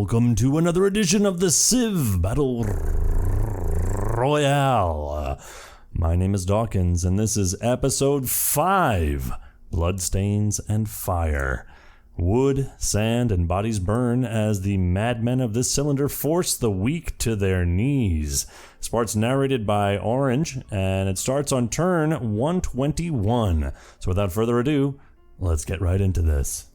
welcome to another edition of the CivBattleRoyale. My name is Dawkinzz, and this is episode 5, Bloodstains and Fire. Wood, sand, and bodies burn as the madmen of this cylinder force the weak to their knees. This part's narrated by Orange, and it starts on turn 121. So without further ado, let's get right into this.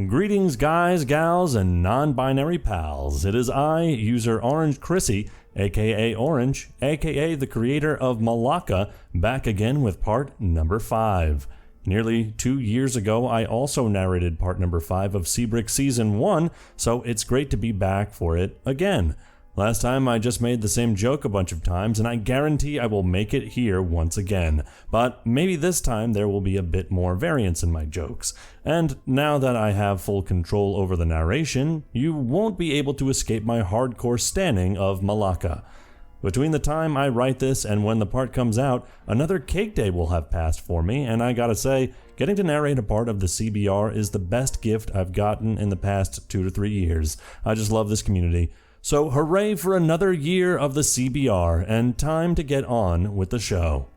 Greetings guys, gals, and non-binary pals. It is I, user Orange Chrissy, aka Orange, aka the creator of Malacca, back again with part number 5. Nearly 2 years ago, I also narrated part number 5 of CBRX Season 1, so it's great to be back for it again. Last time I just made the same joke a bunch of times, and I guarantee I will make it here once again. But maybe this time there will be a bit more variance in my jokes. And now that I have full control over the narration, you won't be able to escape my hardcore standing of Malacca. Between the time I write this and when the part comes out, another cake day will have passed for me, and I gotta say, getting to narrate a part of the CBR is the best gift I've gotten in the past 2 to 3 years. I just love this community. So hooray for another year of the CBR, and time to get on with the show.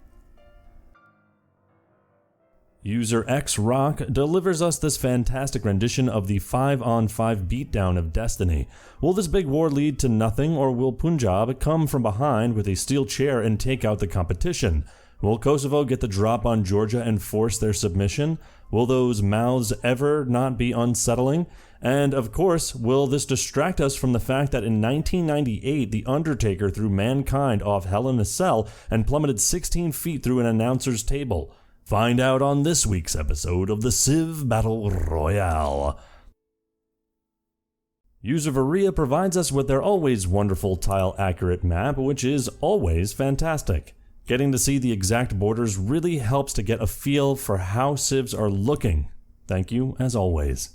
User X Rock delivers us this fantastic rendition of the 5-on-5 beatdown of Destiny. Will this big war lead to nothing, or will Punjab come from behind with a steel chair and take out the competition? Will Kosovo get the drop on Georgia and force their submission? Will those mouths ever not be unsettling? And of course, will this distract us from the fact that in 1998, The Undertaker threw Mankind off Hell in a Cell and plummeted 16 feet through an announcer's table? Find out on this week's episode of the CivBattleRoyale. User Varia provides us with their always wonderful tile-accurate map, which is always fantastic. Getting to see the exact borders really helps to get a feel for how civs are looking. Thank you, as always.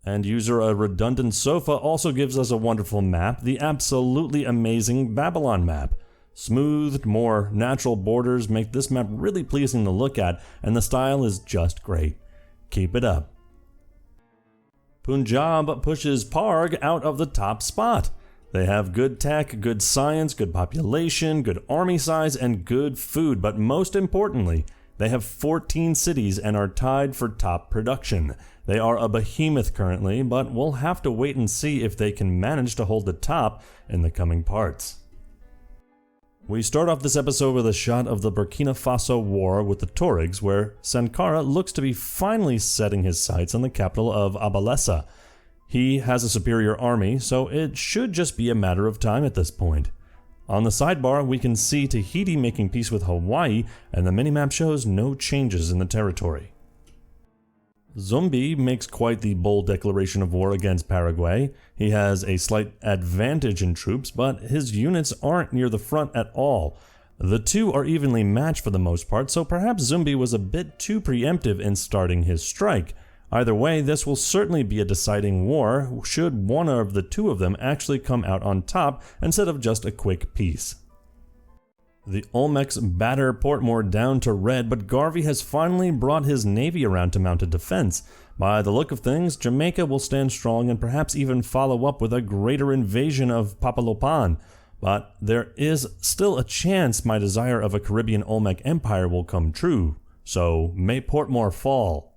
And user A Redundant Sofa also gives us a wonderful map, the absolutely amazing Babylon map. Smoothed, more natural borders make this map really pleasing to look at, and the style is just great. Keep it up. Punjab pushes Parg out of the top spot. They have good tech, good science, good population, good army size, and good food, but most importantly, they have 14 cities and are tied for top production. They are a behemoth currently, but we'll have to wait and see if they can manage to hold the top in the coming parts. We start off this episode with a shot of the Burkina Faso war with the Tuaregs, where Sankara looks to be finally setting his sights on the capital of Abalessa. He has a superior army, so it should just be a matter of time at this point. On the sidebar, we can see Tahiti making peace with Hawaii, and the minimap shows no changes in the territory. Zumbi makes quite the bold declaration of war against Paraguay. He has a slight advantage in troops, but his units aren't near the front at all. The two are evenly matched for the most part, so perhaps Zumbi was a bit too preemptive in starting his strike. Either way, this will certainly be a deciding war should one of the two of them actually come out on top instead of just a quick peace. The Olmecs batter Portmore down to red, but Garvey has finally brought his navy around to mount a defense. By the look of things, Jamaica will stand strong and perhaps even follow up with a greater invasion of Papalopan. But there is still a chance my desire of a Caribbean Olmec empire will come true, so may Portmore fall.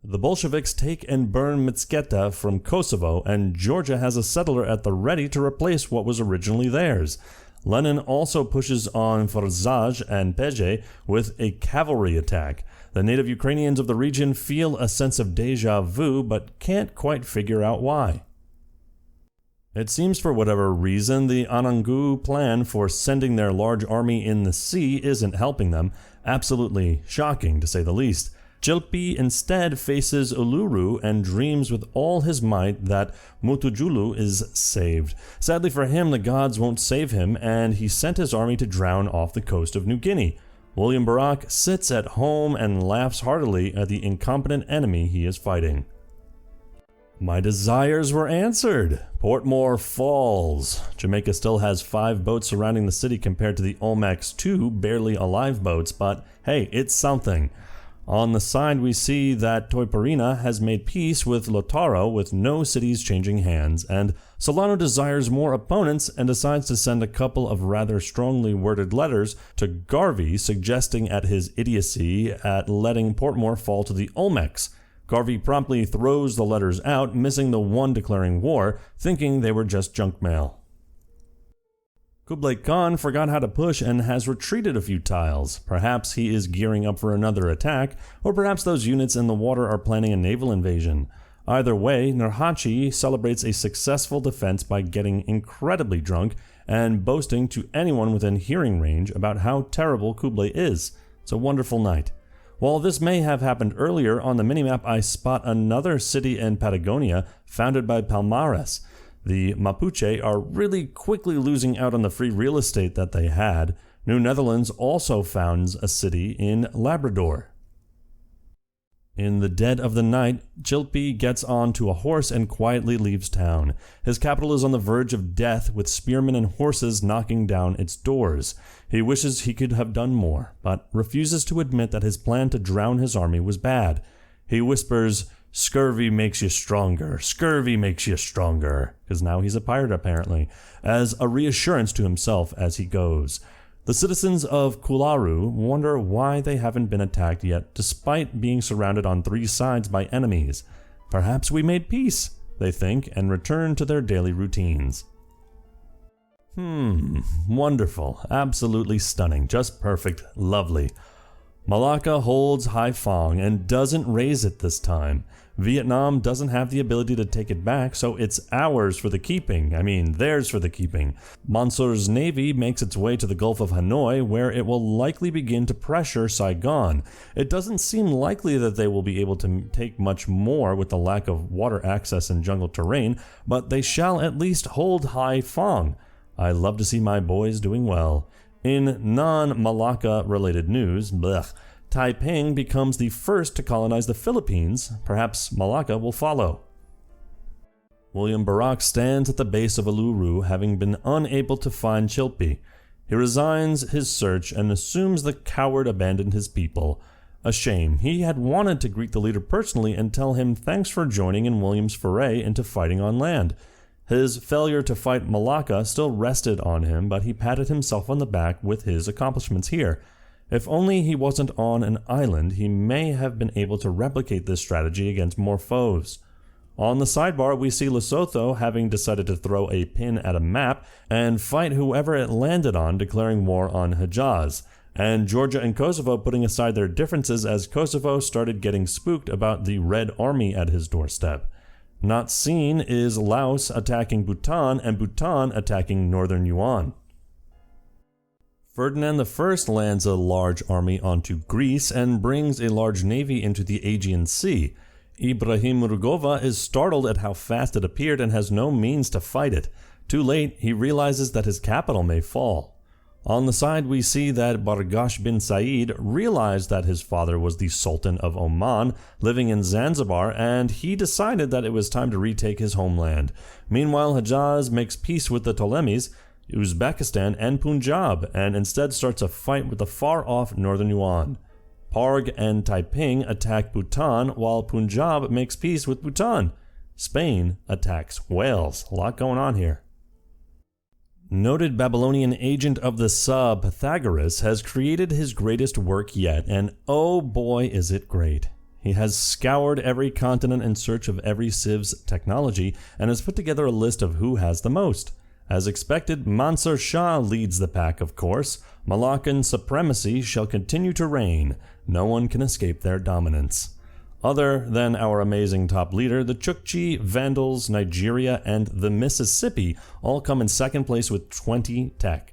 The Bolsheviks take and burn Mitsketa from Kosovo, and Georgia has a settler at the ready to replace what was originally theirs. Lenin also pushes on Forzaj and Peje with a cavalry attack. The native Ukrainians of the region feel a sense of déjà vu, but can't quite figure out why. It seems for whatever reason, the Anangu plan for sending their large army in the sea isn't helping them. Absolutely shocking, to say the least. Jilpi instead faces Uluru and dreams with all his might that Mutujulu is saved. Sadly for him, the gods won't save him, and he sent his army to drown off the coast of New Guinea. William Barak sits at home and laughs heartily at the incompetent enemy he is fighting. My desires were answered. Portmore falls. Jamaica still has 5 boats surrounding the city compared to the Olmec's 2 barely alive boats, but hey, it's something. On the side, we see that Toiparina has made peace with Lotaro with no cities changing hands, and Solano desires more opponents and decides to send a couple of rather strongly worded letters to Garvey suggesting at his idiocy at letting Portmore fall to the Olmecs. Garvey promptly throws the letters out, missing the one declaring war, thinking they were just junk mail. Kublai Khan forgot how to push and has retreated a few tiles. Perhaps he is gearing up for another attack, or perhaps those units in the water are planning a naval invasion. Either way, Nurhaci celebrates a successful defense by getting incredibly drunk and boasting to anyone within hearing range about how terrible Kublai is. It's a wonderful night. While this may have happened earlier, on the minimap I spot another city in Patagonia founded by Palmares. The Mapuche are really quickly losing out on the free real estate that they had. New Netherlands also founds a city in Labrador. In the dead of the night, Chilpi gets onto a horse and quietly leaves town. His capital is on the verge of death, with spearmen and horses knocking down its doors. He wishes he could have done more, but refuses to admit that his plan to drown his army was bad. He whispers, "Scurvy makes you stronger, scurvy makes you stronger," because now he's a pirate apparently, as a reassurance to himself as he goes. The citizens of Kularu wonder why they haven't been attacked yet, despite being surrounded on 3 sides by enemies. Perhaps we made peace, they think, and return to their daily routines. Wonderful, absolutely stunning, just perfect, lovely. Malacca holds Haiphong and doesn't raise it this time. Vietnam doesn't have the ability to take it back, so it's ours for the keeping. I mean, theirs for the keeping. Mansur's navy makes its way to the Gulf of Hanoi, where it will likely begin to pressure Saigon. It doesn't seem likely that they will be able to take much more with the lack of water access and jungle terrain, but they shall at least hold Haiphong. I love to see my boys doing well. In non-Malacca related news, Taiping becomes the first to colonize the Philippines. Perhaps Malacca will follow. William Barak stands at the base of Uluru, having been unable to find Chilpi. He resigns his search and assumes the coward abandoned his people. A shame. He had wanted to greet the leader personally and tell him thanks for joining in William's foray into fighting on land. His failure to fight Malacca still rested on him, but he patted himself on the back with his accomplishments here. If only he wasn't on an island, he may have been able to replicate this strategy against more foes. On the sidebar, we see Lesotho having decided to throw a pin at a map and fight whoever it landed on, declaring war on Hejaz, and Georgia and Kosovo putting aside their differences as Kosovo started getting spooked about the Red Army at his doorstep. Not seen is Laos attacking Bhutan and Bhutan attacking Northern Yuan. Ferdinand I lands a large army onto Greece and brings a large navy into the Aegean Sea. Ibrahim Rugova is startled at how fast it appeared and has no means to fight it. Too late, he realizes that his capital may fall. On the side, we see that Bargash bin Said realized that his father was the Sultan of Oman, living in Zanzibar, and he decided that it was time to retake his homeland. Meanwhile, Hejaz makes peace with the Ptolemies, Uzbekistan, and Punjab, and instead starts a fight with the far-off Northern Yuan. Parg and Taiping attack Bhutan, while Punjab makes peace with Bhutan. Spain attacks Wales. A lot going on here. Noted Babylonian agent of the Sa, Pythagoras, has created his greatest work yet, and oh boy is it great. He has scoured every continent in search of every Civ's technology, and has put together a list of who has the most. As expected, Mansur Shah leads the pack, of course. Malaccan supremacy shall continue to reign. No one can escape their dominance. Other than our amazing top leader, the Chukchi, Vandals, Nigeria, and the Mississippi all come in second place with 20 tech.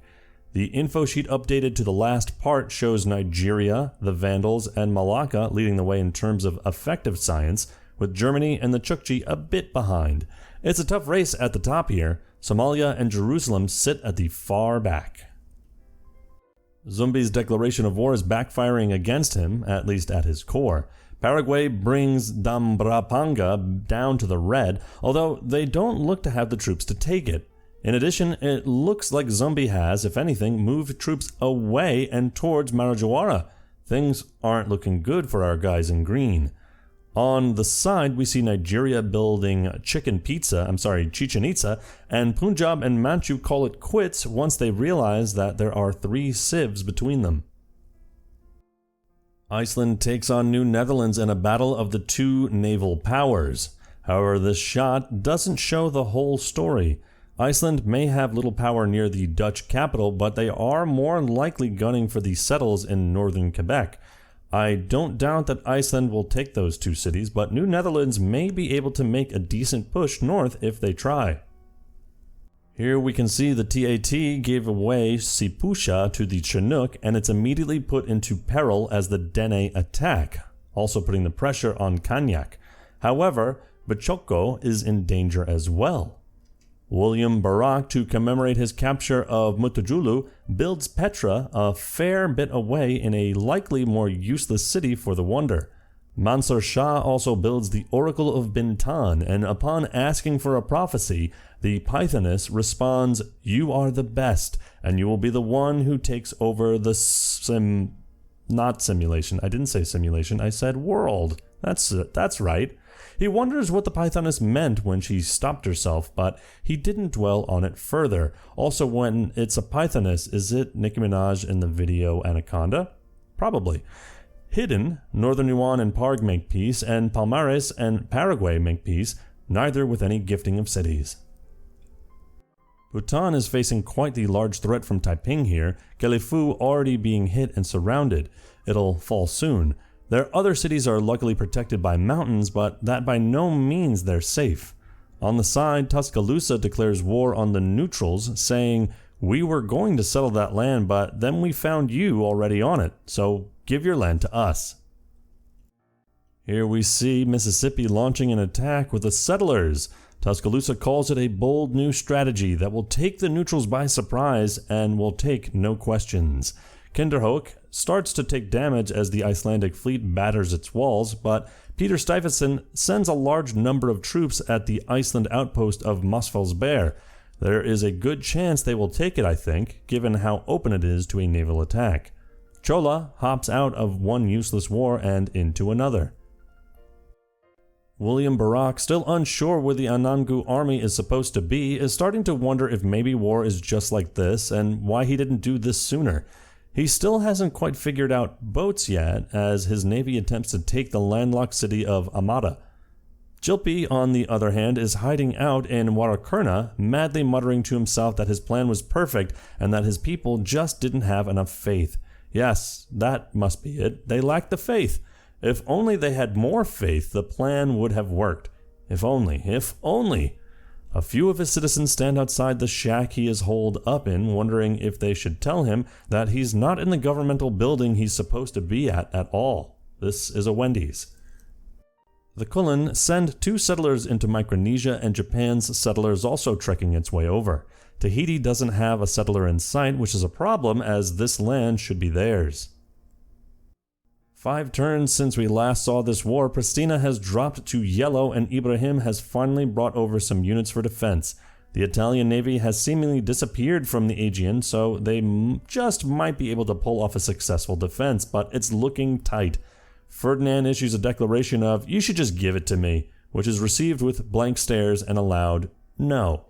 The info sheet updated to the last part shows Nigeria, the Vandals, and Malacca leading the way in terms of effective science, with Germany and the Chukchi a bit behind. It's a tough race at the top here. Somalia and Jerusalem sit at the far back. Zumbi's declaration of war is backfiring against him, at least at his core. Paraguay brings Dambrapanga down to the red, although they don't look to have the troops to take it. In addition, it looks like Zumbi has, if anything, moved troops away and towards Marajoara. Things aren't looking good for our guys in green. On the side, we see Nigeria building Chichen Itza, and Punjab and Manchu call it quits once they realize that there are 3 civs between them. Iceland takes on New Netherlands in a battle of the 2 naval powers. However, this shot doesn't show the whole story. Iceland may have little power near the Dutch capital, but they are more likely gunning for the settles in northern Quebec. I don't doubt that Iceland will take those 2 cities, but New Netherlands may be able to make a decent push north if they try. Here we can see the TAT gave away Sipusha to the Chinook, and it's immediately put into peril as the Dene attack, also putting the pressure on Kanyak. However, Bachoko is in danger as well. William Barak, to commemorate his capture of Mutajulu, builds Petra a fair bit away in a likely more useless city for the wonder. Mansur Shah also builds the Oracle of Bintan, and upon asking for a prophecy, the Pythoness responds, "You are the best, and you will be the one who takes over the not simulation. I didn't say simulation, I said world. That's right." He wonders what the Pythoness meant when she stopped herself, but he didn't dwell on it further. Also, when it's a Pythoness, is it Nicki Minaj in the video Anaconda? Probably. Hidden, Northern Yuan and Parg make peace, and Palmares and Paraguay make peace, neither with any gifting of cities. Bhutan is facing quite the large threat from Taiping here, Kelifu already being hit and surrounded. It'll fall soon. Their other cities are luckily protected by mountains, but that by no means they're safe. On the side, Tuscaloosa declares war on the neutrals, saying, "We were going to settle that land, but then we found you already on it, so give your land to us." Here we see Mississippi launching an attack with the settlers. Tuscaloosa calls it a bold new strategy that will take the neutrals by surprise and will take no questions. Kinderhook starts to take damage as the Icelandic fleet batters its walls, but Peter Stuyvesant sends a large number of troops at the Iceland outpost of Mosfellsberg. There is a good chance they will take it, I think, given how open it is to a naval attack. Chola hops out of one useless war and into another. William Barak, still unsure where the Anangu army is supposed to be, is starting to wonder if maybe war is just like this and why he didn't do this sooner. He still hasn't quite figured out boats yet, as his navy attempts to take the landlocked city of Amada. Jilpi, on the other hand, is hiding out in Warakurna, madly muttering to himself that his plan was perfect and that his people just didn't have enough faith. Yes, that must be it. They lacked the faith. If only they had more faith, the plan would have worked. If only, if only. A few of his citizens stand outside the shack he is holed up in, wondering if they should tell him that he's not in the governmental building he's supposed to be at all. This is a Wendy's. The Kulin send 2 settlers into Micronesia, and Japan's settler is also trekking its way over. Tahiti doesn't have a settler in sight, which is a problem as this land should be theirs. 5 turns since we last saw this war, Pristina has dropped to yellow and Ibrahim has finally brought over some units for defense. The Italian navy has seemingly disappeared from the Aegean, so they just might be able to pull off a successful defense, but it's looking tight. Ferdinand issues a declaration of, "You should just give it to me," which is received with blank stares and a loud no.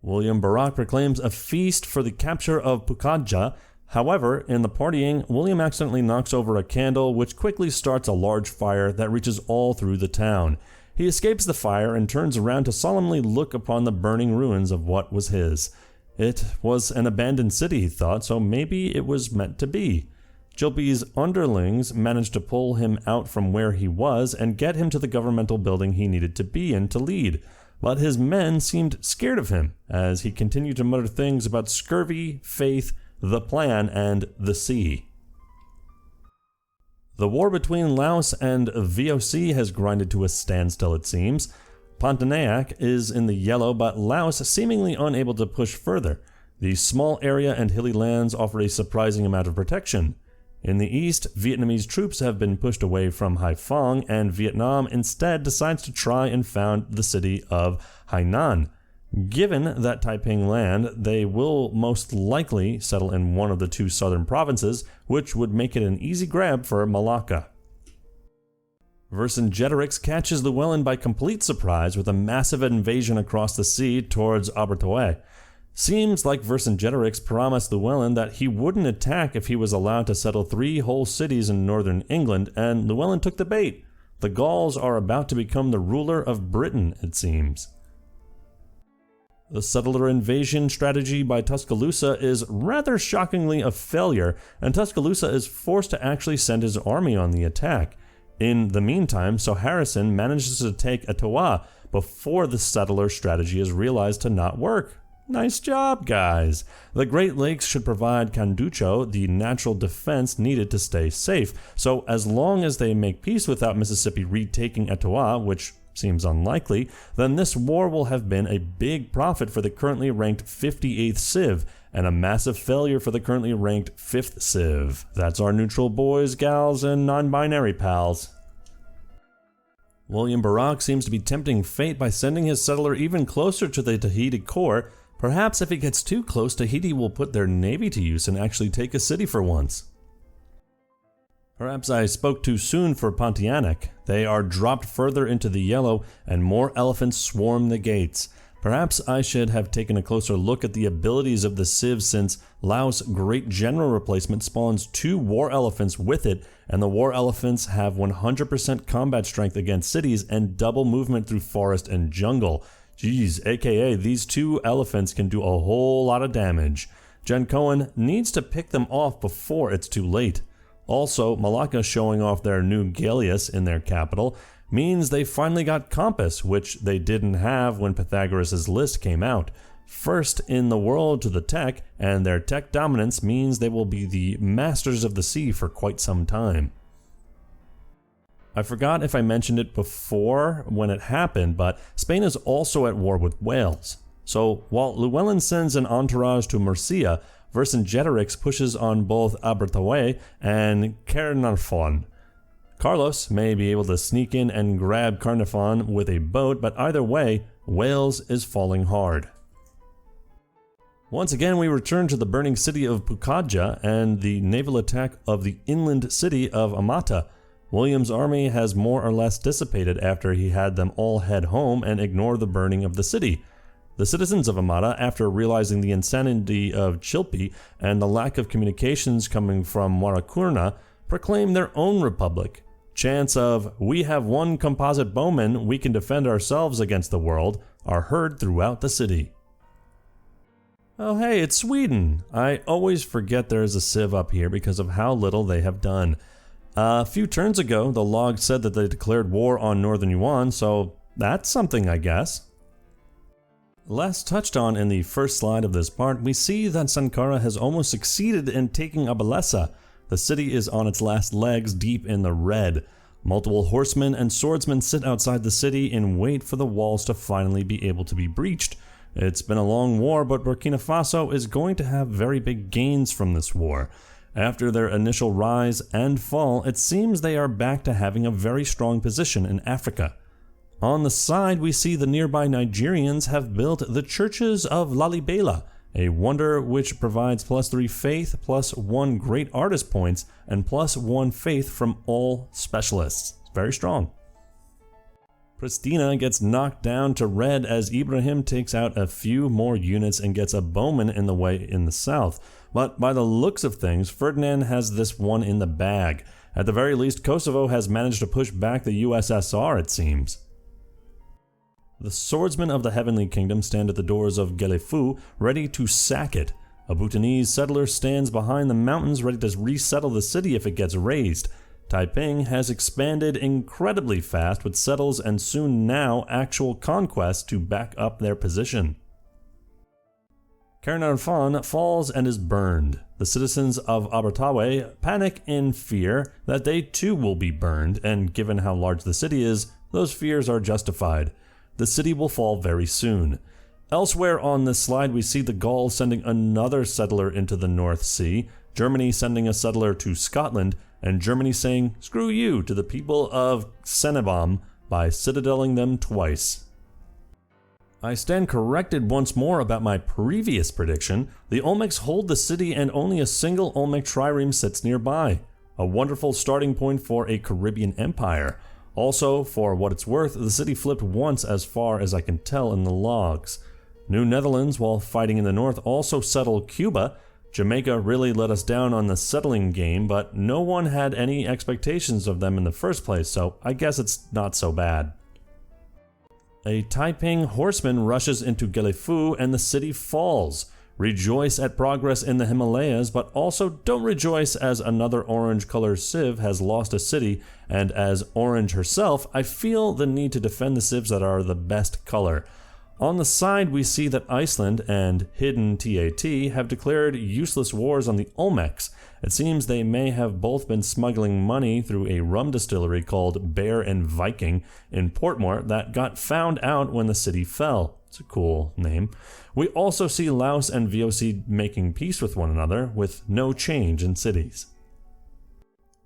William Barak proclaims a feast for the capture of Pukaja. However, in the partying, William accidentally knocks over a candle, which quickly starts a large fire that reaches all through the town. He escapes the fire and turns around to solemnly look upon the burning ruins of what was his. It was an abandoned city, he thought, so maybe it was meant to be. Jilpi's underlings managed to pull him out from where he was and get him to the governmental building he needed to be in to lead. But his men seemed scared of him, as he continued to mutter things about scurvy, faith, the plan, and the sea. The war between Laos and VOC has grinded to a standstill, it seems. Pontiac is in the yellow, but Laos seemingly unable to push further. The small area and hilly lands offer a surprising amount of protection. In the east, Vietnamese troops have been pushed away from Haiphong, and Vietnam instead decides to try and found the city of Hainan. Given that Taiping land, they will most likely settle in one of the two southern provinces, which would make it an easy grab for Malacca. Vercingetorix catches Llewellyn by complete surprise with a massive invasion across the sea towards Abertawe. Seems like Vercingetorix promised Llewellyn that he wouldn't attack if he was allowed to settle 3 whole cities in northern England, and Llewellyn took the bait. The Gauls are about to become the ruler of Britain, it seems. The settler invasion strategy by Tuscaloosa is rather shockingly a failure, and Tuscaloosa is forced to actually send his army on the attack. In the meantime, so Harrison manages to take Etowah before the settler strategy is realized to not work. Nice job, guys! The Great Lakes should provide Canducho the natural defense needed to stay safe, so as long as they make peace without Mississippi retaking Etowah, which seems unlikely, then this war will have been a big profit for the currently ranked 58th Civ, and a massive failure for the currently ranked 5th Civ. That's our neutral boys, gals, and non-binary pals. William Barak seems to be tempting fate by sending his settler even closer to the Tahiti core. Perhaps if he gets too close, Tahiti will put their navy to use and actually take a city for once. Perhaps I spoke too soon for Pontianak. They are dropped further into the yellow, and more elephants swarm the gates. Perhaps I should have taken a closer look at the abilities of the Civ, since Laos' Great General replacement spawns 2 war elephants with it, and the war elephants have 100% combat strength against cities and double movement through forest and jungle. Geez, aka these 2 elephants can do a whole lot of damage. Jen Cohen needs to pick them off before it's too late. Also, Malacca showing off their new Gallius in their capital means they finally got compass, which they didn't have when Pythagoras' list came out. First in the world to the tech, and their tech dominance means they will be the masters of the sea for quite some time. I forgot if I mentioned it before when it happened, but Spain is also at war with Wales. So while Llewellyn sends an entourage to Murcia, Vercingetorix pushes on both Abertawe and Caernarfon. Carlos may be able to sneak in and grab Caernarfon with a boat, but either way, Wales is falling hard. Once again, we return to the burning city of Pukaja and the naval attack of the inland city of Amata. William's army has more or less dissipated after he had them all head home and ignore the burning of the city. The citizens of Amata, after realizing the insanity of Chilpi and the lack of communications coming from Warakurna, proclaim their own republic. Chants of, "We have one composite bowman, we can defend ourselves against the world," are heard throughout the city. Oh hey, it's Sweden! I always forget there is a Civ up here because of how little they have done. A few turns ago, the log said that they declared war on Northern Yuan, so that's something, I guess. Last touched on in the first slide of this part, we see that Sankara has almost succeeded in taking Abalesa. The city is on its last legs, deep in the red. Multiple horsemen and swordsmen sit outside the city in wait for the walls to finally be able to be breached. It's been a long war, but Burkina Faso is going to have very big gains from this war. After their initial rise and fall, it seems they are back to having a very strong position in Africa. On the side, we see the nearby Nigerians have built the churches of Lalibela, a wonder which provides +3 faith, +1 great artist points, and +1 faith from all specialists. It's very strong. Pristina gets knocked down to red as Ibrahim takes out a few more units and gets a bowman in the way in the south. But by the looks of things, Ferdinand has this one in the bag. At the very least, Kosovo has managed to push back the USSR, it seems. The swordsmen of the Heavenly Kingdom stand at the doors of Gelefu, ready to sack it. A Bhutanese settler stands behind the mountains, ready to resettle the city if it gets razed. Taiping has expanded incredibly fast with settles and soon now actual conquests to back up their position. Caernarfon falls and is burned. The citizens of Abertawe panic in fear that they too will be burned, and given how large the city is, those fears are justified. The city will fall very soon. Elsewhere on this slide, we see the Gauls sending another settler into the North Sea, Germany sending a settler to Scotland, and Germany saying, "Screw you," to the people of Cenabum by citadeling them twice. I stand corrected once more about my previous prediction. The Olmecs hold the city and only a single Olmec trireme sits nearby. A wonderful starting point for a Caribbean empire. Also, for what it's worth, the city flipped once as far as I can tell in the logs. New Netherlands, while fighting in the north, also settled Cuba. Jamaica really let us down on the settling game, but no one had any expectations of them in the first place, so I guess it's not so bad. A Taiping horseman rushes into Guelefu and the city falls. Rejoice at progress in the Himalayas, but also don't rejoice as another orange-colored civ has lost a city, and as Orange herself, I feel the need to defend the civs that are the best color. On the side, we see that Iceland and Hidden TAT have declared useless wars on the Olmecs. It seems they may have both been smuggling money through a rum distillery called Bear and Viking in Portmore that got found out when the city fell. It's a cool name. We also see Laos and VOC making peace with one another, with no change in cities.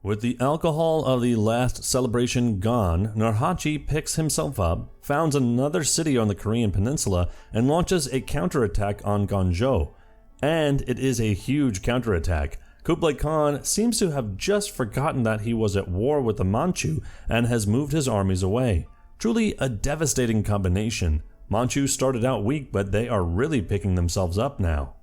With the alcohol of the last celebration gone, Narhachi picks himself up, founds another city on the Korean peninsula, and launches a counterattack on Gonjo. And it is a huge counterattack. Kublai Khan seems to have just forgotten that he was at war with the Manchu and has moved his armies away. Truly a devastating combination. Manchu started out weak, but they are really picking themselves up now.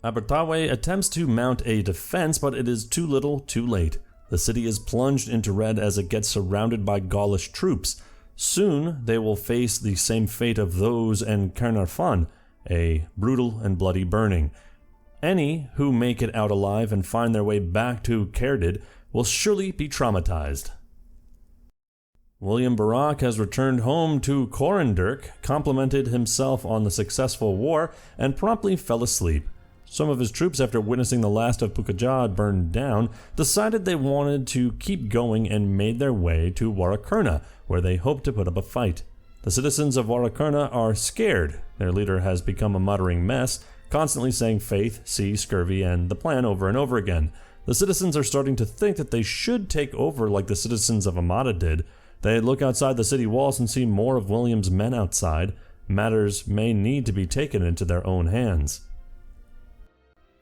Abertawe attempts to mount a defense, but it is too little, too late. The city is plunged into red as it gets surrounded by Gaulish troops. Soon they will face the same fate of those in Caernarfon, a brutal and bloody burning. Any who make it out alive and find their way back to Caerdid will surely be traumatized. William Barak has returned home to Corendurk, complimented himself on the successful war, and promptly fell asleep. Some of his troops, after witnessing the last of Pukaja burned down, decided they wanted to keep going and made their way to Warakurna, where they hoped to put up a fight. The citizens of Warakurna are scared. Their leader has become a muttering mess, constantly saying faith, sea, scurvy, and the plan over and over again. The citizens are starting to think that they should take over like the citizens of Amada did. They look outside the city walls and see more of William's men outside. Matters may need to be taken into their own hands.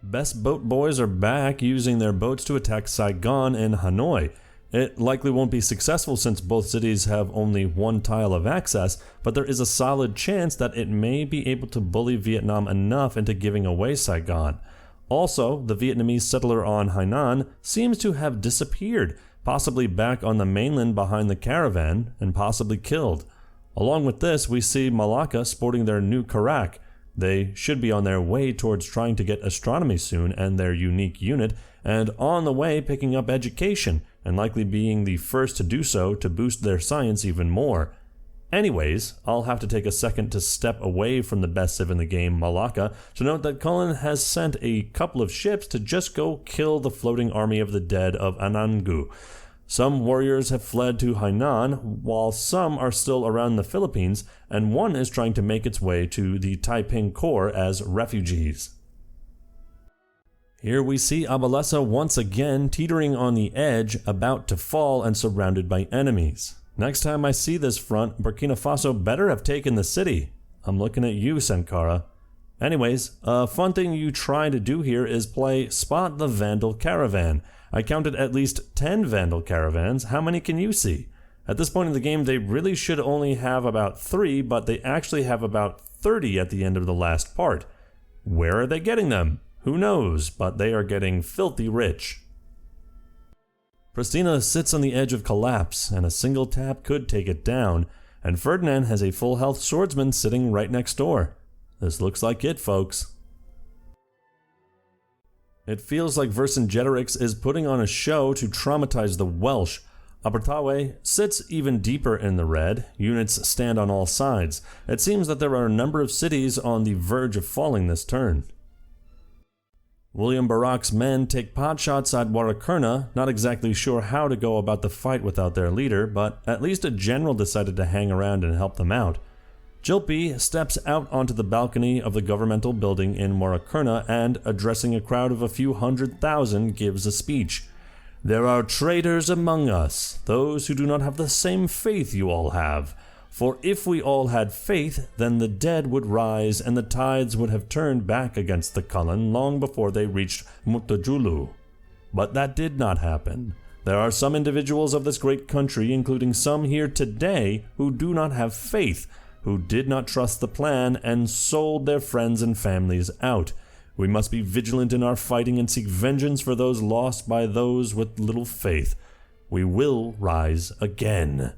Best Boat Boys are back using their boats to attack Saigon and Hanoi. It likely won't be successful since both cities have only one tile of access, but there is a solid chance that it may be able to bully Vietnam enough into giving away Saigon. Also, the Vietnamese settler on Hainan seems to have disappeared, possibly back on the mainland behind the caravan, and possibly killed. Along with this, we see Malacca sporting their new Karak. They should be on their way towards trying to get astronomy soon and their unique unit, and on the way picking up education, and likely being the first to do so to boost their science even more. Anyways, I'll have to take a second to step away from the best civ in the game, Malacca, to note that Cullen has sent a couple of ships to just go kill the floating army of the dead of Anangu. Some warriors have fled to Hainan, while some are still around the Philippines, and one is trying to make its way to the Taiping Core as refugees. Here we see Abalesa once again teetering on the edge, about to fall and surrounded by enemies. Next time I see this front, Burkina Faso better have taken the city. I'm looking at you, Sankara. Anyways, a fun thing you try to do here is play Spot the Vandal Caravan. I counted at least 10 Vandal caravans. How many can you see? At this point in the game, they really should only have about 3, but they actually have about 30 at the end of the last part. Where are they getting them? Who knows, but they are getting filthy rich. Pristina sits on the edge of collapse, and a single tap could take it down, and Ferdinand has a full health swordsman sitting right next door. This looks like it, folks. It feels like Vercingetorix is putting on a show to traumatize the Welsh. Abertawe sits even deeper in the red. Units stand on all sides. It seems that there are a number of cities on the verge of falling this turn. William Barak's men take potshots at Warakurna, not exactly sure how to go about the fight without their leader, but at least a general decided to hang around and help them out. Jilpi steps out onto the balcony of the governmental building in Warakurna and, addressing a crowd of a few 100,000, gives a speech. "There are traitors among us, those who do not have the same faith you all have. For if we all had faith, then the dead would rise and the tides would have turned back against the Cullen long before they reached Mutajulu. But that did not happen. There are some individuals of this great country, including some here today, who do not have faith, who did not trust the plan and sold their friends and families out. We must be vigilant in our fighting and seek vengeance for those lost by those with little faith. We will rise again.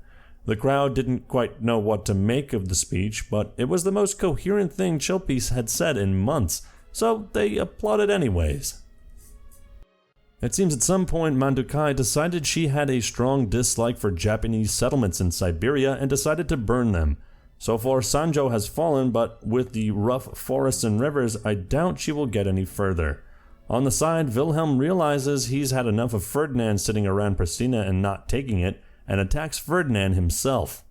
The crowd didn't quite know what to make of the speech, but it was the most coherent thing Chilpes had said in months, so they applauded anyways. It seems at some point Mandukai decided she had a strong dislike for Japanese settlements in Siberia and decided to burn them. So far Sanjo has fallen, but with the rough forests and rivers, I doubt she will get any further. On the side, Wilhelm realizes he's had enough of Ferdinand sitting around Pristina and not taking it, and attacks Ferdinand himself.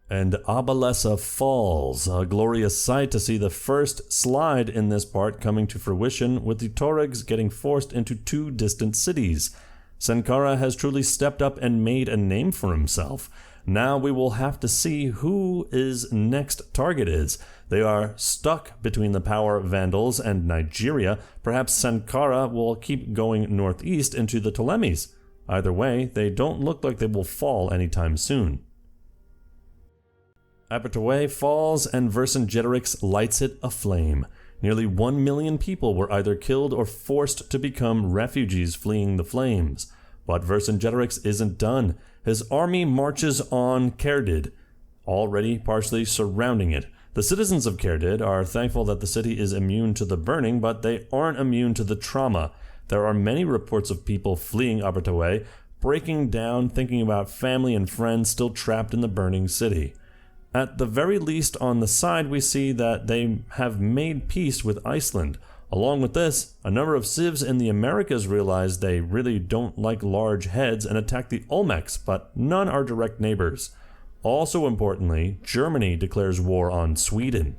And Abalessa falls, a glorious sight to see the first slide in this part coming to fruition, with the Tuaregs getting forced into 2 distant cities. Sankara has truly stepped up and made a name for himself. Now we will have to see who his next target is. They are stuck between the Power Vandals and Nigeria. Perhaps Sankara will keep going northeast into the Ptolemies. Either way, they don't look like they will fall anytime soon. Abertoue falls and Vercingetorix lights it aflame. Nearly 1 million people were either killed or forced to become refugees fleeing the flames. But Vercingetorix isn't done. His army marches on Cerdyd, already partially surrounding it. The citizens of Cerdyd are thankful that the city is immune to the burning, but they aren't immune to the trauma. There are many reports of people fleeing Abertoue, breaking down, thinking about family and friends still trapped in the burning city. At the very least, on the side, we see that they have made peace with Iceland. Along with this, a number of civs in the Americas realize they really don't like large heads and attack the Olmecs, but none are direct neighbors. Also importantly, Germany declares war on Sweden.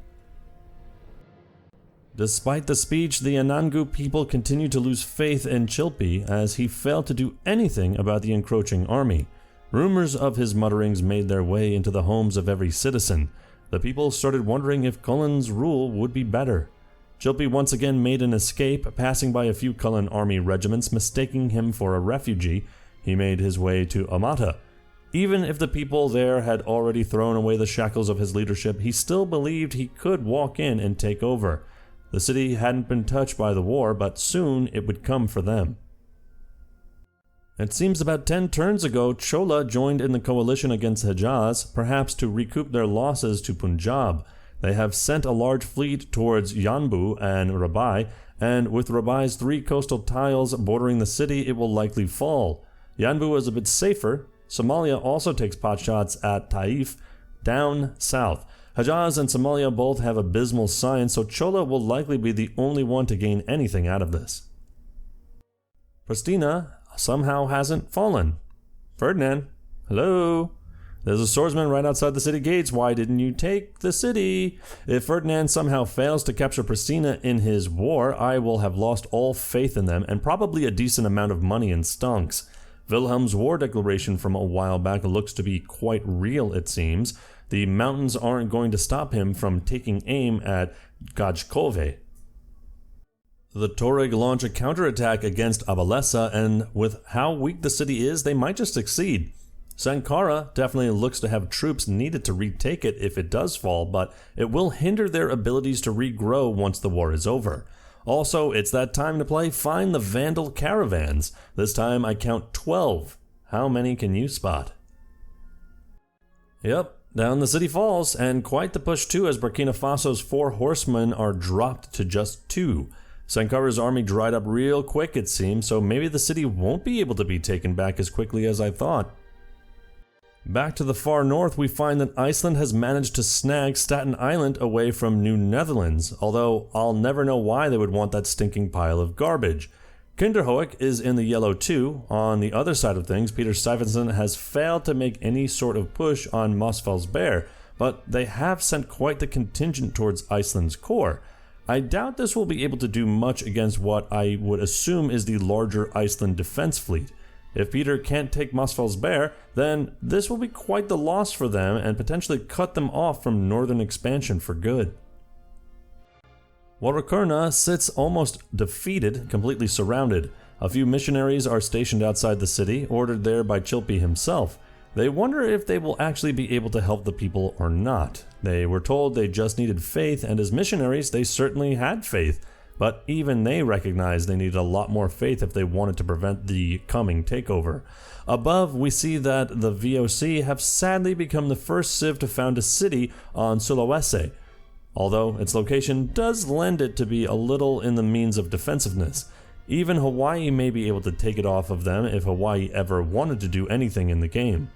Despite the speech, the Anangu people continue to lose faith in Chilpi as he failed to do anything about the encroaching army. Rumors of his mutterings made their way into the homes of every citizen. The people started wondering if Cullen's rule would be better. Chilpi once again made an escape, passing by a few Cullen army regiments, mistaking him for a refugee. He made his way to Amata. Even if the people there had already thrown away the shackles of his leadership, he still believed he could walk in and take over. The city hadn't been touched by the war, but soon it would come for them. It seems about 10 turns ago, Chola joined in the coalition against Hejaz, perhaps to recoup their losses to Punjab. They have sent a large fleet towards Yanbu and Rabai, and with Rabai's 3 coastal tiles bordering the city, it will likely fall. Yanbu is a bit safer. Somalia also takes potshots at Taif, down south. Hejaz and Somalia both have abysmal signs, so Chola will likely be the only one to gain anything out of this. Pristina somehow hasn't fallen. Ferdinand, hello? There's a swordsman right outside the city gates. Why didn't you take the city? If Ferdinand somehow fails to capture Pristina in his war, I will have lost all faith in them and probably a decent amount of money in stonks. Wilhelm's war declaration from a while back looks to be quite real, it seems. The mountains aren't going to stop him from taking aim at Gajkove. The Tuareg launch a counterattack against Abalessa, and with how weak the city is, they might just succeed. Sankara definitely looks to have troops needed to retake it if it does fall, but it will hinder their abilities to regrow once the war is over. Also, it's that time to play Find the Vandal Caravans. This time I count 12. How many can you spot? Yep, down the city falls, and quite the push too, as Burkina Faso's 4 horsemen are dropped to just 2. Sankara's army dried up real quick, it seems, so maybe the city won't be able to be taken back as quickly as I thought. Back to the far north, we find that Iceland has managed to snag Staten Island away from New Netherlands, although I'll never know why they would want that stinking pile of garbage. Kinderhoek is in the yellow too. On the other side of things, Peter Stuyvesant has failed to make any sort of push on Mosfellsberg, but they have sent quite the contingent towards Iceland's core. I doubt this will be able to do much against what I would assume is the larger Iceland defense fleet. If Peter can't take Mosfell's bear, then this will be quite the loss for them and potentially cut them off from northern expansion for good. Warakurna sits almost defeated, completely surrounded. A few missionaries are stationed outside the city, ordered there by Chilpi himself. They wonder if they will actually be able to help the people or not. They were told they just needed faith, and as missionaries they certainly had faith. But even they recognized they needed a lot more faith if they wanted to prevent the coming takeover. Above, we see that the VOC have sadly become the first Civ to found a city on Sulawesi, although its location does lend it to be a little in the means of defensiveness. Even Hawaii may be able to take it off of them if Hawaii ever wanted to do anything in the game.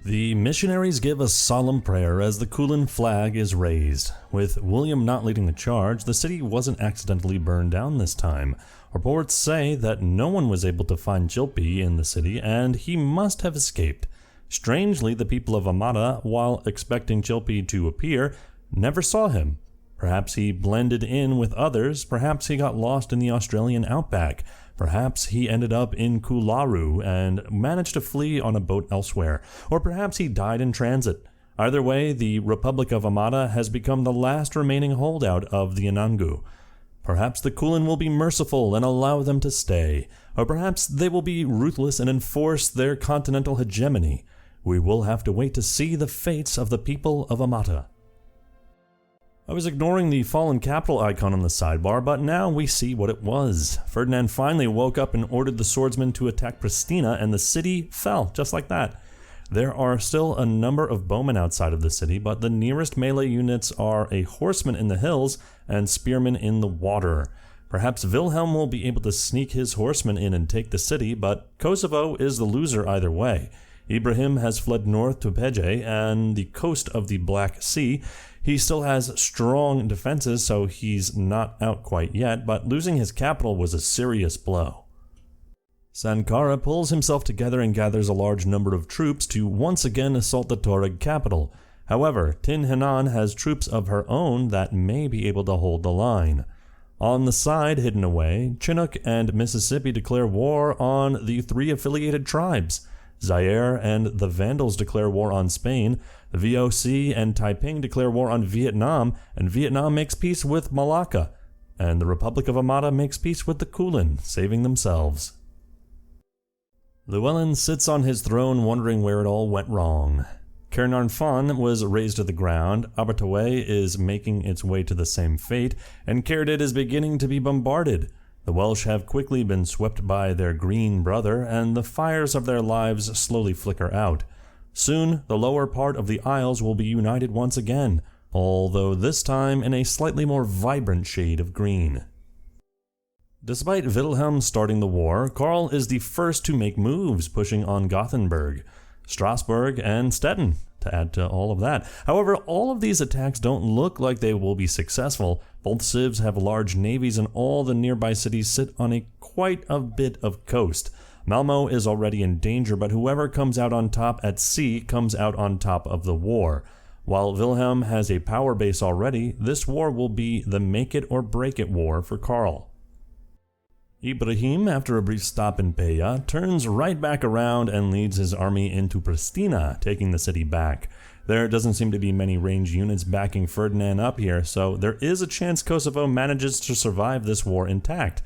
The missionaries give a solemn prayer as the Kulin flag is raised. With William not leading the charge, the city wasn't accidentally burned down this time. Reports say that no one was able to find Chilpi in the city, and he must have escaped. Strangely, the people of Amata, while expecting Chilpi to appear, never saw him. Perhaps he blended in with others, perhaps he got lost in the Australian outback. Perhaps he ended up in Kularu and managed to flee on a boat elsewhere, or perhaps he died in transit. Either way, the Republic of Amata has become the last remaining holdout of the Anangu. Perhaps the Kulin will be merciful and allow them to stay, or perhaps they will be ruthless and enforce their continental hegemony. We will have to wait to see the fates of the people of Amata. I was ignoring the fallen capital icon on the sidebar, but now we see what it was. Ferdinand finally woke up and ordered the swordsmen to attack Pristina, and the city fell, just like that. There are still a number of bowmen outside of the city, but the nearest melee units are a horseman in the hills and spearmen in the water. Perhaps Wilhelm will be able to sneak his horsemen in and take the city, but Kosovo is the loser either way. Ibrahim has fled north to Peje and the coast of the Black Sea. He still has strong defenses, so he's not out quite yet, but losing his capital was a serious blow. Sankara pulls himself together and gathers a large number of troops to once again assault the Tuareg capital. However, Tin Hinan has troops of her own that may be able to hold the line. On the side, hidden away, Chinook and Mississippi declare war on the three affiliated tribes. Zaire and the Vandals declare war on Spain, the VOC and Taiping declare war on Vietnam, and Vietnam makes peace with Malacca, and the Republic of Amata makes peace with the Kulin, saving themselves. Llewellyn sits on his throne wondering where it all went wrong. Caernarfon was razed to the ground, Abertawe is making its way to the same fate, and Caerdydd is beginning to be bombarded. The Welsh have quickly been swept by their green brother, and the fires of their lives slowly flicker out. Soon, the lower part of the Isles will be united once again, although this time in a slightly more vibrant shade of green. Despite Wilhelm starting the war, Karl is the first to make moves, pushing on Gothenburg, Strasbourg, and Stettin, to add to all of that. However, all of these attacks don't look like they will be successful. Both civs have large navies and all the nearby cities sit on quite a bit of coast. Malmo is already in danger, but whoever comes out on top at sea comes out on top of the war. While Wilhelm has a power base already, this war will be the make it or break it war for Karl. Ibrahim, after a brief stop in Peja, turns right back around and leads his army into Pristina, taking the city back. There doesn't seem to be many ranged units backing Ferdinand up here, so there is a chance Kosovo manages to survive this war intact.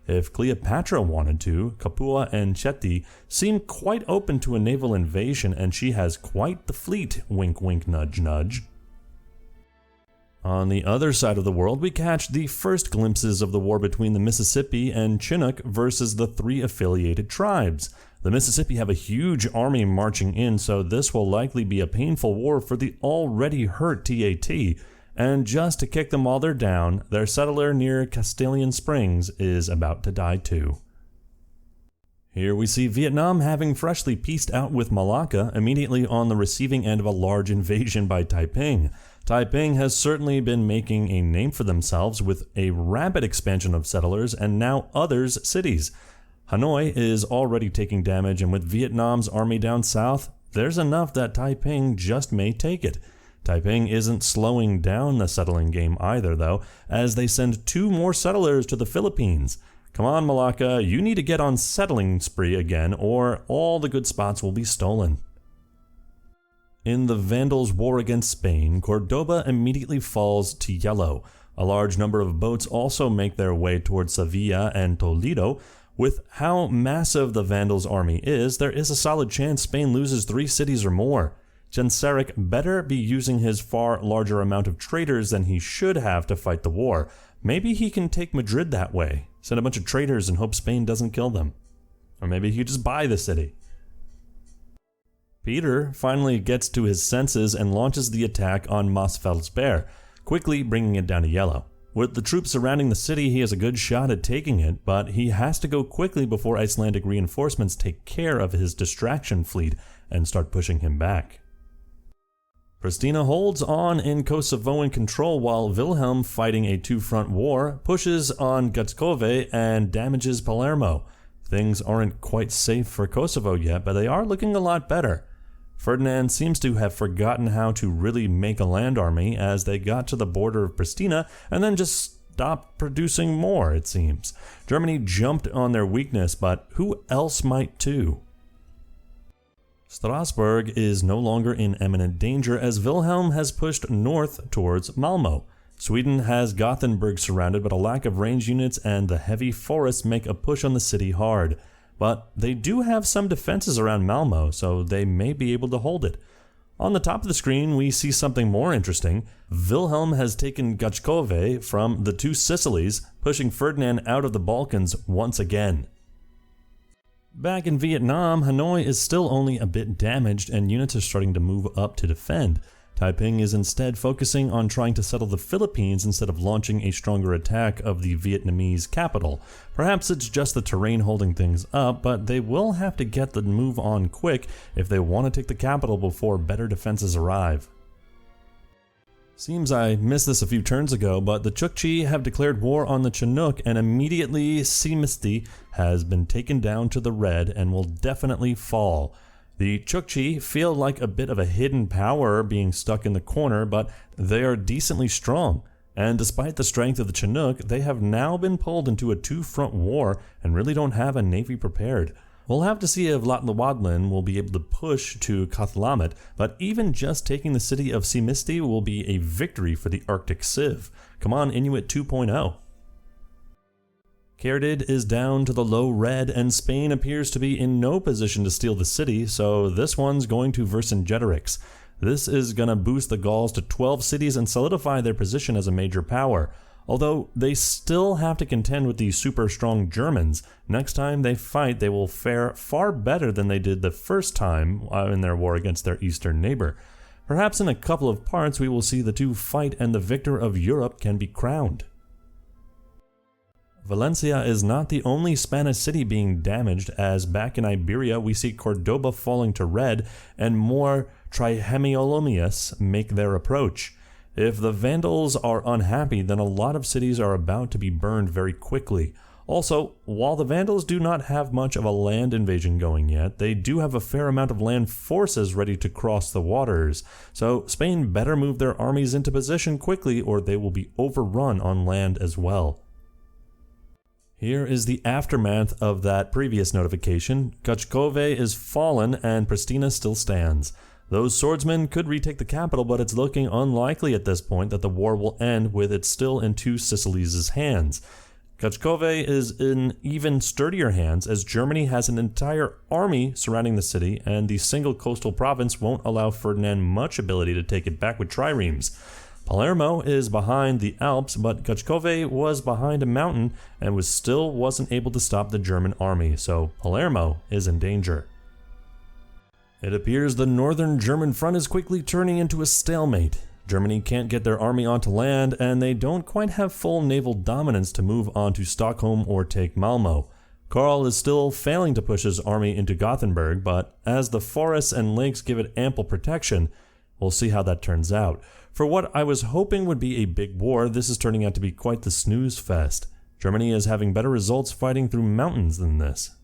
If Cleopatra wanted to, Capua and Chetty seem quite open to a naval invasion, and she has quite the fleet, wink wink nudge nudge. On the other side of the world, we catch the first glimpses of the war between the Mississippi and Chinook versus the three affiliated tribes. The Mississippi have a huge army marching in, so this will likely be a painful war for the already hurt TAT. And just to kick them while they're down, their settler near Castalian Springs is about to die too. Here we see Vietnam having freshly peaced out with Malacca, immediately on the receiving end of a large invasion by Taiping. Taiping has certainly been making a name for themselves with a rapid expansion of settlers and now others' cities. Hanoi is already taking damage, and with Vietnam's army down south, there's enough that Taiping just may take it. Taiping isn't slowing down the settling game either, though, as they send 2 more settlers to the Philippines. Come on, Malacca, you need to get on settling spree again, or all the good spots will be stolen. In the Vandals' war against Spain, Cordoba immediately falls to yellow. A large number of boats also make their way towards Sevilla and Toledo. With how massive the Vandals' army is, there is a solid chance Spain loses 3 cities or more. Genseric better be using his far larger amount of traders than he should have to fight the war. Maybe he can take Madrid that way, send a bunch of traders and hope Spain doesn't kill them. Or maybe he could just buy the city. Peter finally gets to his senses and launches the attack on Mosfellsberg, quickly bringing it down to yellow. With the troops surrounding the city, he has a good shot at taking it, but he has to go quickly before Icelandic reinforcements take care of his distraction fleet and start pushing him back. Pristina holds on in Kosovoan control while Wilhelm, fighting a two-front war, pushes on Gutskove and damages Palermo. Things aren't quite safe for Kosovo yet, but they are looking a lot better. Ferdinand seems to have forgotten how to really make a land army as they got to the border of Pristina and then just stopped producing more, it seems. Germany jumped on their weakness, but who else might too? Strasbourg is no longer in imminent danger as Wilhelm has pushed north towards Malmö. Sweden has Gothenburg surrounded, but a lack of range units and the heavy forests make a push on the city hard. But they do have some defenses around Malmö, so they may be able to hold it. On the top of the screen, we see something more interesting. Wilhelm has taken Gutskove from the two Sicilies, pushing Ferdinand out of the Balkans once again. Back in Vietnam, Hanoi is still only a bit damaged and units are starting to move up to defend. Taiping is instead focusing on trying to settle the Philippines instead of launching a stronger attack of the Vietnamese capital. Perhaps it's just the terrain holding things up, but they will have to get the move on quick if they want to take the capital before better defenses arrive. Seems I missed this a few turns ago, but the Chukchi have declared war on the Chinook and immediately Simisti has been taken down to the red and will definitely fall. The Chukchi feel like a bit of a hidden power being stuck in the corner, but they are decently strong. And despite the strength of the Chinook, they have now been pulled into a two-front war and really don't have a navy prepared. We'll have to see if Latlawadlin will be able to push to Kathlamet, but even just taking the city of Simisti will be a victory for the Arctic Civ. Come on, Inuit 2.0. Cerdyd is down to the low red, and Spain appears to be in no position to steal the city, so this one's going to Vercingetorix. This is going to boost the Gauls to 12 cities and solidify their position as a major power. Although they still have to contend with the super strong Germans, next time they fight they will fare far better than they did the first time in their war against their eastern neighbor. Perhaps in a couple of parts we will see the two fight and the victor of Europe can be crowned. Valencia is not the only Spanish city being damaged, as back in Iberia we see Cordoba falling to red and more Trihemiolomius make their approach. If the Vandals are unhappy, then a lot of cities are about to be burned very quickly. Also, while the Vandals do not have much of a land invasion going yet, they do have a fair amount of land forces ready to cross the waters, so Spain better move their armies into position quickly or they will be overrun on land as well. Here is the aftermath of that previous notification. Gutskove is fallen and Pristina still stands. Those swordsmen could retake the capital, but it's looking unlikely at this point that the war will end with it still in two Sicilies' hands. Gutskove is in even sturdier hands as Germany has an entire army surrounding the city and the single coastal province won't allow Ferdinand much ability to take it back with triremes. Palermo is behind the Alps, but Gutskove was behind a mountain and wasn't able to stop the German army, so Palermo is in danger. It appears the northern German front is quickly turning into a stalemate. Germany can't get their army onto land, and they don't quite have full naval dominance to move on to Stockholm or take Malmö. Karl is still failing to push his army into Gothenburg, but as the forests and lakes give it ample protection, we'll see how that turns out. For what I was hoping would be a big war, this is turning out to be quite the snooze fest. Germany is having better results fighting through mountains than this.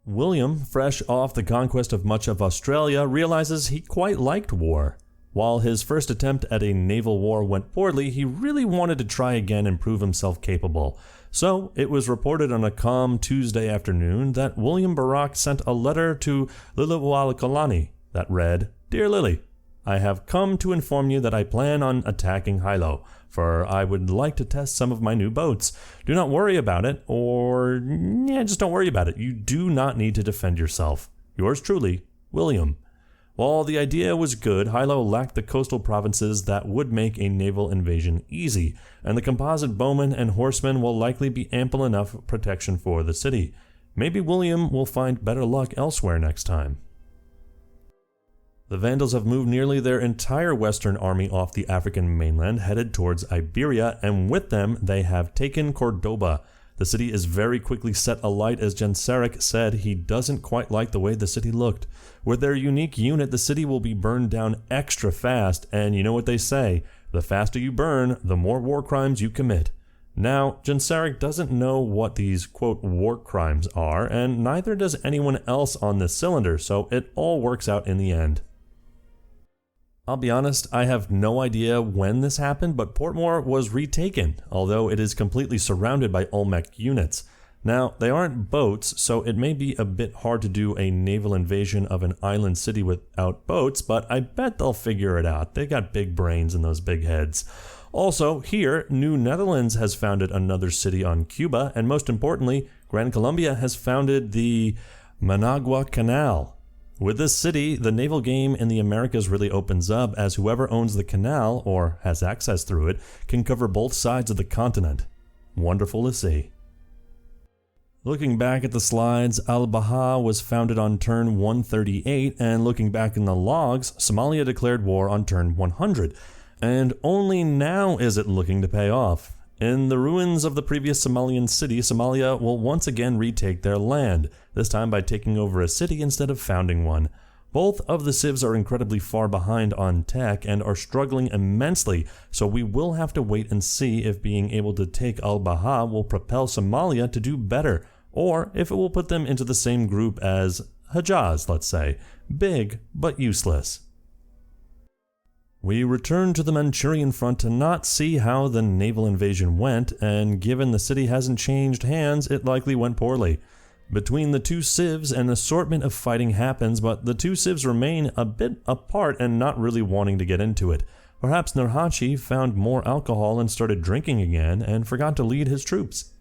William, fresh off the conquest of much of Australia, realizes he quite liked war. While his first attempt at a naval war went poorly, he really wanted to try again and prove himself capable. So it was reported on a calm Tuesday afternoon that William Barak sent a letter to Liliuokalani that read, "Dear Lily, I have come to inform you that I plan on attacking Hilo, for I would like to test some of my new boats. Do not worry about it, just don't worry about it. You do not need to defend yourself. Yours truly, William." While the idea was good, Hilo lacked the coastal provinces that would make a naval invasion easy, and the composite bowmen and horsemen will likely be ample enough protection for the city. Maybe William will find better luck elsewhere next time. The Vandals have moved nearly their entire western army off the African mainland, headed towards Iberia, and with them they have taken Cordoba. The city is very quickly set alight as Genseric said he doesn't quite like the way the city looked. With their unique unit, the city will be burned down extra fast, and you know what they say, the faster you burn, the more war crimes you commit. Now, Genseric doesn't know what these, quote, war crimes are, and neither does anyone else on this cylinder, so it all works out in the end. I'll be honest, I have no idea when this happened, but Portmore was retaken, although it is completely surrounded by Olmec units. Now, they aren't boats, so it may be a bit hard to do a naval invasion of an island city without boats, but I bet they'll figure it out. They got big brains and those big heads. Also, here, New Netherlands has founded another city on Cuba, and most importantly, Gran Colombia has founded the Managua Canal. With this city, the naval game in the Americas really opens up, as whoever owns the canal, or has access through it, can cover both sides of the continent. Wonderful to see. Looking back at the slides, Al-Baha was founded on turn 138, and looking back in the logs, Somalia declared war on turn 100, and only now is it looking to pay off. In the ruins of the previous Somalian city, Somalia will once again retake their land, this time by taking over a city instead of founding one. Both of the civs are incredibly far behind on tech and are struggling immensely, so we will have to wait and see if being able to take Al-Baha will propel Somalia to do better, or if it will put them into the same group as Hejaz, let's say. Big, but useless. We return to the Manchurian front to not see how the naval invasion went, and given the city hasn't changed hands, it likely went poorly. Between the two civs, an assortment of fighting happens, but the two civs remain a bit apart and not really wanting to get into it. Perhaps Nurhaci found more alcohol and started drinking again, and forgot to lead his troops.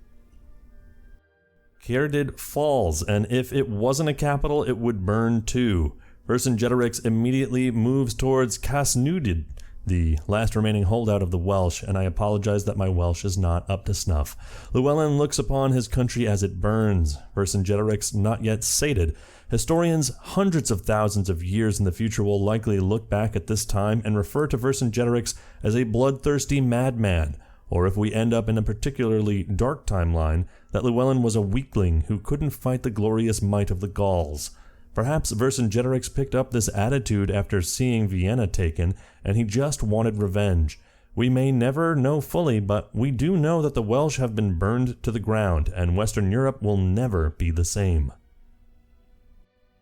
Kirdid falls, and if it wasn't a capital, it would burn too. Vercingetorix immediately moves towards Casnudid, the last remaining holdout of the Welsh, and I apologize that my Welsh is not up to snuff. Llewellyn looks upon his country as it burns. Vercingetorix not yet sated. Historians hundreds of thousands of years in the future will likely look back at this time and refer to Vercingetorix as a bloodthirsty madman, or if we end up in a particularly dark timeline, that Llewellyn was a weakling who couldn't fight the glorious might of the Gauls. Perhaps Vercingetorix picked up this attitude after seeing Vienna taken, and he just wanted revenge. We may never know fully, but we do know that the Welsh have been burned to the ground, and Western Europe will never be the same.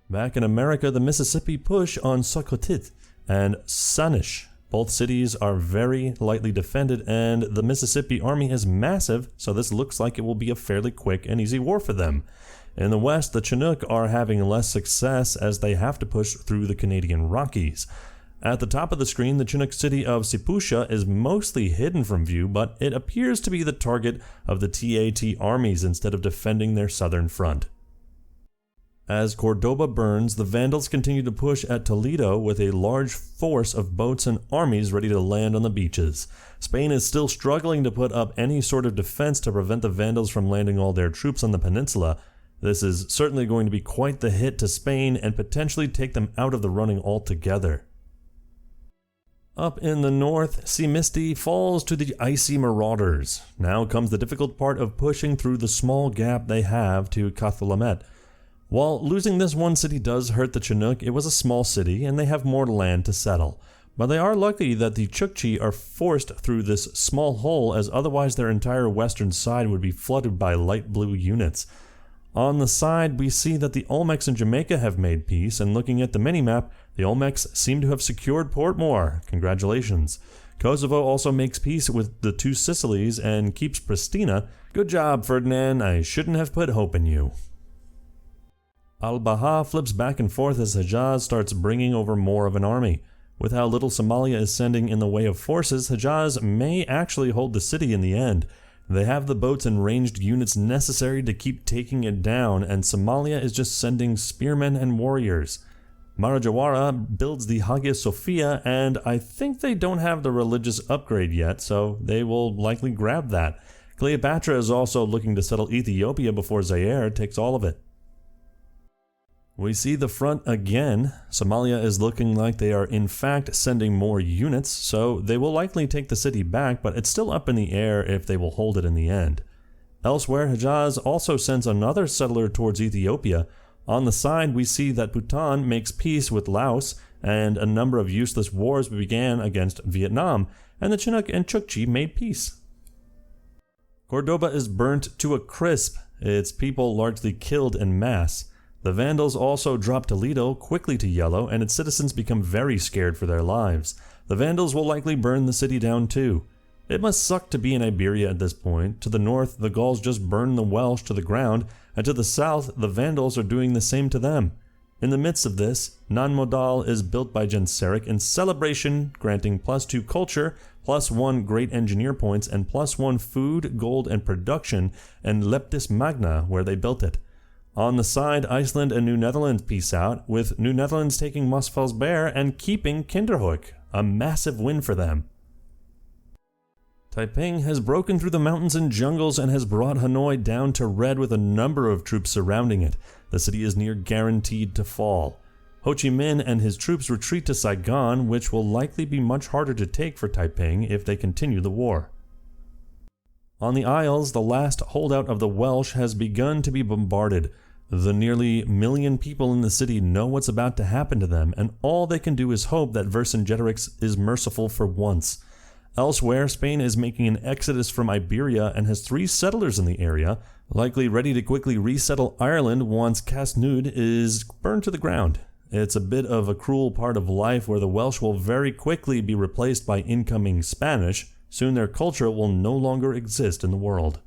Back in America, the Mississippi push on Socotit and Saanich. Both cities are very lightly defended, and the Mississippi army is massive, so this looks like it will be a fairly quick and easy war for them. In the west, the Chinook are having less success as they have to push through the Canadian Rockies. At the top of the screen, the Chinook city of Sipusha is mostly hidden from view, but it appears to be the target of the TAT armies instead of defending their southern front. As Cordoba burns, the Vandals continue to push at Toledo with a large force of boats and armies ready to land on the beaches. Spain is still struggling to put up any sort of defense to prevent the Vandals from landing all their troops on the peninsula. This is certainly going to be quite the hit to Spain and potentially take them out of the running altogether. Up in the north, Simisti falls to the icy marauders. Now comes the difficult part of pushing through the small gap they have to Cathlamet. While losing this one city does hurt the Chinook, it was a small city and they have more land to settle. But they are lucky that the Chukchi are forced through this small hole, as otherwise their entire western side would be flooded by light blue units. On the side, we see that the Olmecs in Jamaica have made peace, and looking at the minimap, the Olmecs seem to have secured Portmore. Congratulations. Kosovo also makes peace with the two Sicilies and keeps Pristina. Good job, Ferdinand. I shouldn't have put hope in you. Al-Baha flips back and forth as Hejaz starts bringing over more of an army. With how little Somalia is sending in the way of forces, Hejaz may actually hold the city in the end. They have the boats and ranged units necessary to keep taking it down, and Somalia is just sending spearmen and warriors. Marajawara builds the Hagia Sophia, and I think they don't have the religious upgrade yet, so they will likely grab that. Cleopatra is also looking to settle Ethiopia before Zaire takes all of it. We see the front again. Somalia is looking like they are in fact sending more units, so they will likely take the city back, but it's still up in the air if they will hold it in the end. Elsewhere, Hejaz also sends another settler towards Ethiopia. On the side, we see that Bhutan makes peace with Laos, and a number of useless wars began against Vietnam, and the Chinook and Chukchi made peace. Cordoba is burnt to a crisp, its people largely killed en masse. The Vandals also drop Toledo quickly to yellow, and its citizens become very scared for their lives. The Vandals will likely burn the city down too. It must suck to be in Iberia at this point. To the north, the Gauls just burn the Welsh to the ground, and to the south, the Vandals are doing the same to them. In the midst of this, Nan Modal is built by Genseric in celebration, granting +2 culture, +1 great engineer points, and +1 food, gold, and production, and Leptis Magna, where they built it. On the side, Iceland and New Netherlands peace out, with New Netherlands taking Mosfellsberg and keeping Kinderhook, a massive win for them. Taiping has broken through the mountains and jungles and has brought Hanoi down to red with a number of troops surrounding it. The city is near guaranteed to fall. Ho Chi Minh and his troops retreat to Saigon, which will likely be much harder to take for Taiping if they continue the war. On the Isles, the last holdout of the Welsh has begun to be bombarded. The nearly 1 million people in the city know what's about to happen to them, and all they can do is hope that Vercingetorix is merciful for once. Elsewhere, Spain is making an exodus from Iberia and has 3 settlers in the area, likely ready to quickly resettle Ireland once Casnud is burned to the ground. It's a bit of a cruel part of life where the Welsh will very quickly be replaced by incoming Spanish. Soon their culture will no longer exist in the world.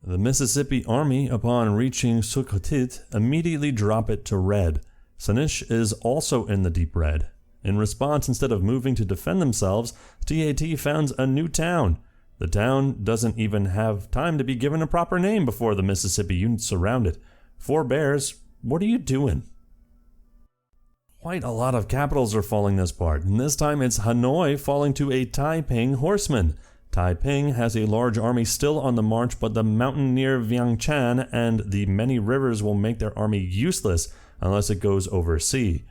The Mississippi Army, upon reaching Succotit, immediately drop it to red. Sanish is also in the deep red. In response, instead of moving to defend themselves, TAT founds a new town. The town doesn't even have time to be given a proper name before the Mississippi units surround it. 4 Bears, what are you doing? Quite a lot of capitals are falling this part, and this time it's Hanoi falling to a Taiping horseman. Taiping has a large army still on the march, but the mountain near Vientiane and the many rivers will make their army useless unless it goes over sea.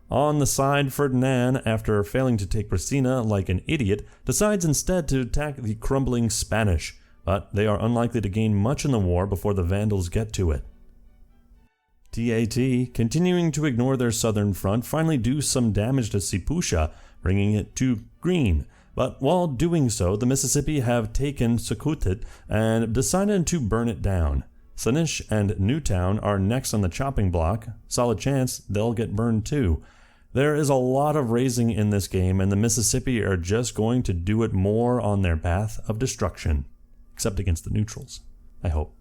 On the side, Ferdinand, after failing to take Pristina like an idiot, decides instead to attack the crumbling Spanish, but they are unlikely to gain much in the war before the Vandals get to it. TAT, continuing to ignore their southern front, finally do some damage to Sipusha, bringing it to green. But while doing so, the Mississippi have taken Succotit and decided to burn it down. Sanish and Newtown are next on the chopping block. Solid chance they'll get burned too. There is a lot of raising in this game, and the Mississippi are just going to do it more on their path of destruction. Except against the neutrals, I hope.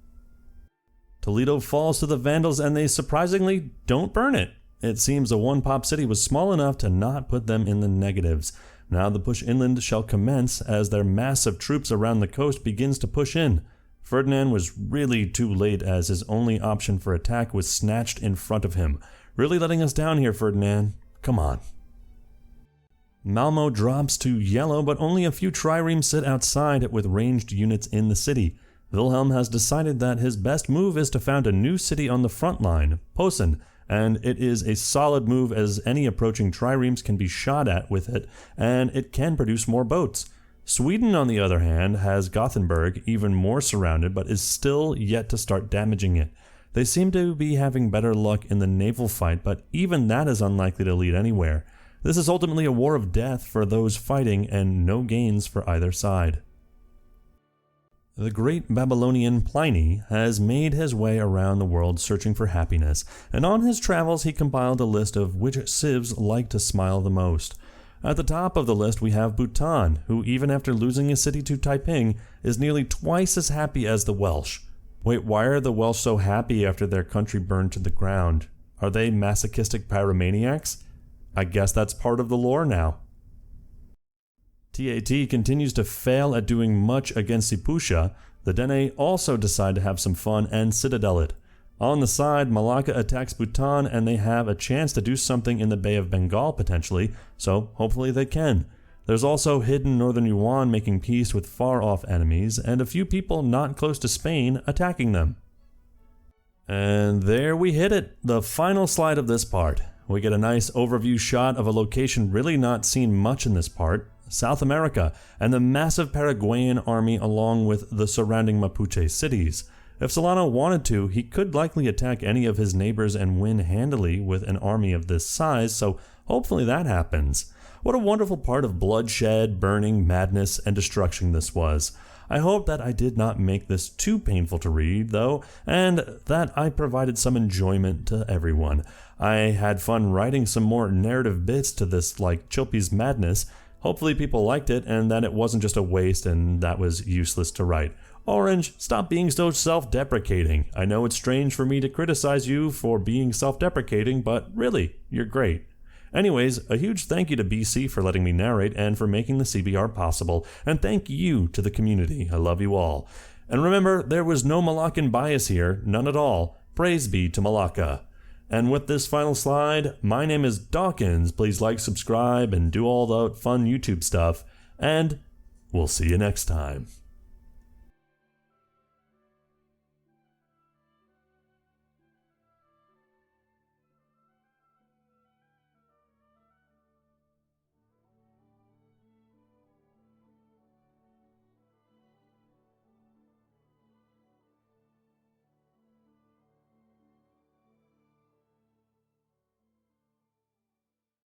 Toledo falls to the Vandals, and they surprisingly don't burn it. It seems the one-pop city was small enough to not put them in the negatives. Now the push inland shall commence as their mass of troops around the coast begins to push in. Ferdinand was really too late as his only option for attack was snatched in front of him. Really letting us down here, Ferdinand. Come on. Malmo drops to yellow, but only a few triremes sit outside it with ranged units in the city. Wilhelm has decided that his best move is to found a new city on the front line, Posen, and it is a solid move as any approaching triremes can be shot at with it, and it can produce more boats. Sweden, on the other hand, has Gothenburg even more surrounded, but is still yet to start damaging it. They seem to be having better luck in the naval fight, but even that is unlikely to lead anywhere. This is ultimately a war of death for those fighting and no gains for either side. The great Babylonian Pliny has made his way around the world searching for happiness, and on his travels he compiled a list of which civs like to smile the most. At the top of the list we have Bhutan, who even after losing a city to Taiping, is nearly twice as happy as the Welsh. Wait, why are the Welsh so happy after their country burned to the ground? Are they masochistic pyromaniacs? I guess that's part of the lore now. TAT continues to fail at doing much against Sipusha. The Dene also decide to have some fun and citadel it. On the side, Malacca attacks Bhutan and they have a chance to do something in the Bay of Bengal potentially, so hopefully they can. There's also hidden northern Yuan making peace with far-off enemies, and a few people not close to Spain attacking them. And there we hit it, the final slide of this part. We get a nice overview shot of a location really not seen much in this part, South America, and the massive Paraguayan army along with the surrounding Mapuche cities. If Solano wanted to, he could likely attack any of his neighbors and win handily with an army of this size, so hopefully that happens. What a wonderful part of bloodshed, burning, madness, and destruction this was. I hope that I did not make this too painful to read, though, and that I provided some enjoyment to everyone. I had fun writing some more narrative bits to this, like Chilpy's madness. Hopefully people liked it, and that it wasn't just a waste and that was useless to write. Orange, stop being so self-deprecating. I know it's strange for me to criticize you for being self-deprecating, but really, you're great. Anyways, a huge thank you to BC for letting me narrate and for making the CBR possible, and thank you to the community. I love you all. And remember, there was no Malaccan bias here, none at all. Praise be to Malacca. And with this final slide, my name is Dawkinzz. Please like, subscribe, and do all the fun YouTube stuff, and we'll see you next time.